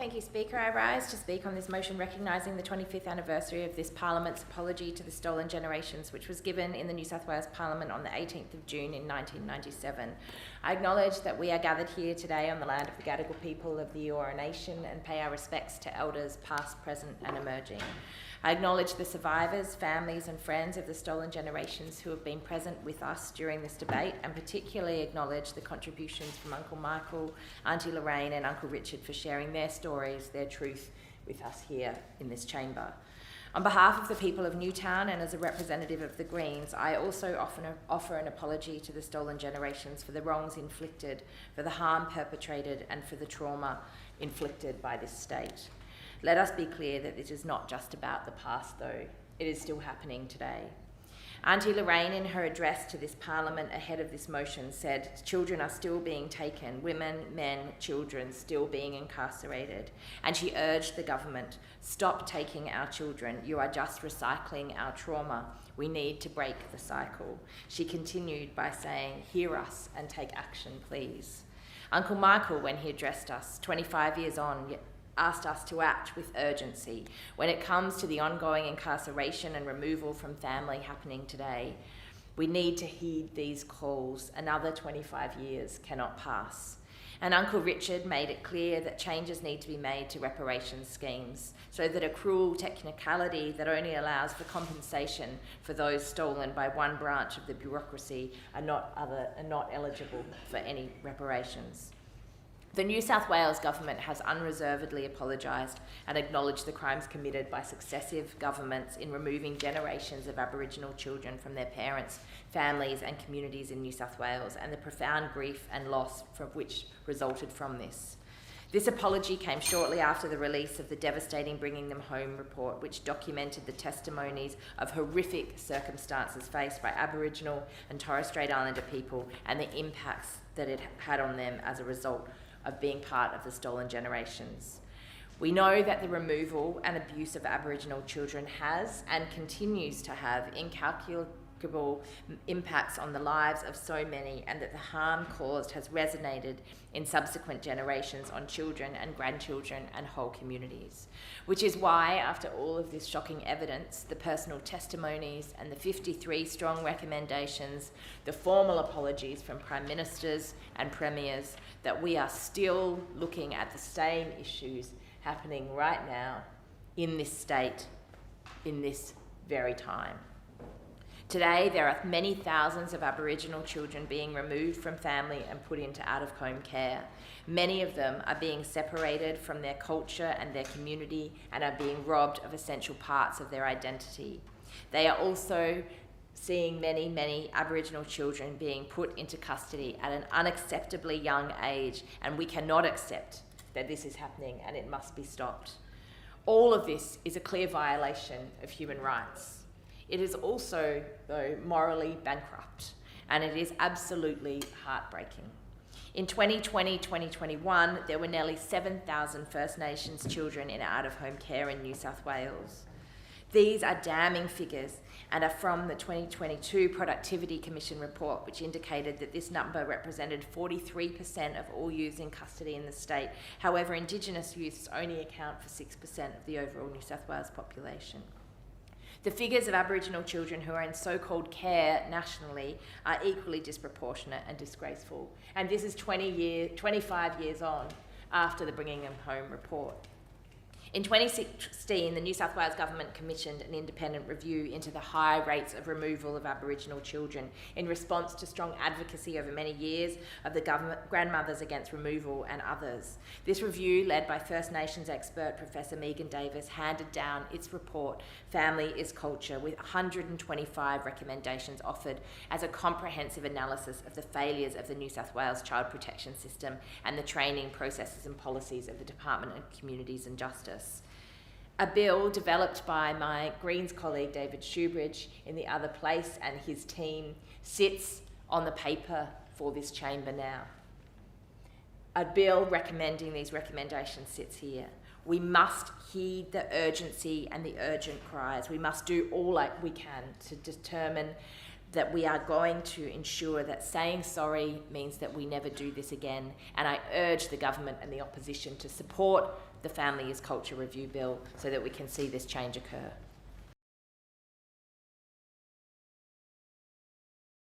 Thank you, Speaker. I rise to speak on this motion recognising the 25th anniversary of this Parliament's apology to the stolen generations, which was given in the New South Wales Parliament on the 18th of June in 1997. I acknowledge that we are gathered here today on the land of the Gadigal people of the Eora Nation and pay our respects to elders past, present and emerging. I acknowledge the survivors, families and friends of the stolen generations who have been present with us during this debate, and particularly acknowledge the contributions from Uncle Michael, Auntie Lorraine and Uncle Richard for sharing their stories, their truth with us here in this chamber. On behalf of the people of Newtown and as a representative of the Greens, I also offer an apology to the stolen generations for the wrongs inflicted, for the harm perpetrated and for the trauma inflicted by this state. Let us be clear that this is not just about the past, though. It is still happening today. Auntie Lorraine, in her address to this Parliament ahead of this motion, said, "Children are still being taken, women, men, children still being incarcerated." And she urged the government, "Stop taking our children. You are just recycling our trauma. We need to break the cycle." She continued by saying, "Hear us and take action, please." Uncle Michael, when he addressed us 25 years on, asked us to act with urgency when it comes to the ongoing incarceration and removal from family happening today. We need to heed these calls. Another 25 years cannot pass. And Uncle Richard made it clear that changes need to be made to reparations schemes so that a cruel technicality that only allows for compensation for those stolen by one branch of the bureaucracy are not eligible for any reparations. The New South Wales government has unreservedly apologised and acknowledged the crimes committed by successive governments in removing generations of Aboriginal children from their parents, families and communities in New South Wales, and the profound grief and loss from which resulted from this. This apology came shortly after the release of the devastating Bringing Them Home report, which documented the testimonies of horrific circumstances faced by Aboriginal and Torres Strait Islander people and the impacts that it had on them as a result of being part of the stolen generations. We know that the removal and abuse of Aboriginal children has and continues to have incalculable impacts on the lives of so many, and that the harm caused has resonated in subsequent generations on children and grandchildren and whole communities. Which is why, after all of this shocking evidence, the personal testimonies and the 53 strong recommendations, the formal apologies from Prime Ministers and Premiers, that we are still looking at the same issues happening right now in this state, in this very time. Today, there are many thousands of Aboriginal children being removed from family and put into out-of-home care. Many of them are being separated from their culture and their community and are being robbed of essential parts of their identity. They are also seeing many Aboriginal children being put into custody at an unacceptably young age, and we cannot accept that this is happening and it must be stopped. All of this is a clear violation of human rights. It is also, though, morally bankrupt, and it is absolutely heartbreaking. In 2020-2021, there were nearly 7,000 First Nations children in out-of-home care in New South Wales. These are damning figures and are from the 2022 Productivity Commission report, which indicated that this number represented 43% of all youths in custody in the state. However, Indigenous youths only account for 6% of the overall New South Wales population. The figures of Aboriginal children who are in so-called care nationally are equally disproportionate and disgraceful. And this is 25 years on after the Bringing Them Home report. In 2016, the New South Wales Government commissioned an independent review into the high rates of removal of Aboriginal children in response to strong advocacy over many years of the Grandmothers Against Removal and others. This review, led by First Nations expert Professor Megan Davis, handed down its report, Family is Culture, with 125 recommendations offered as a comprehensive analysis of the failures of the New South Wales child protection system and the training processes and policies of the Department of Communities and Justice. A bill developed by my Greens colleague David Shoebridge in the other place and his team sits on the paper for this chamber now. A bill recommending these recommendations sits here. We must heed the urgency and the urgent cries. We must do all we can to determine that we are going to ensure that saying sorry means that we never do this again. And I urge the government and the opposition to support the Family is Culture Review Bill so that we can see this change occur.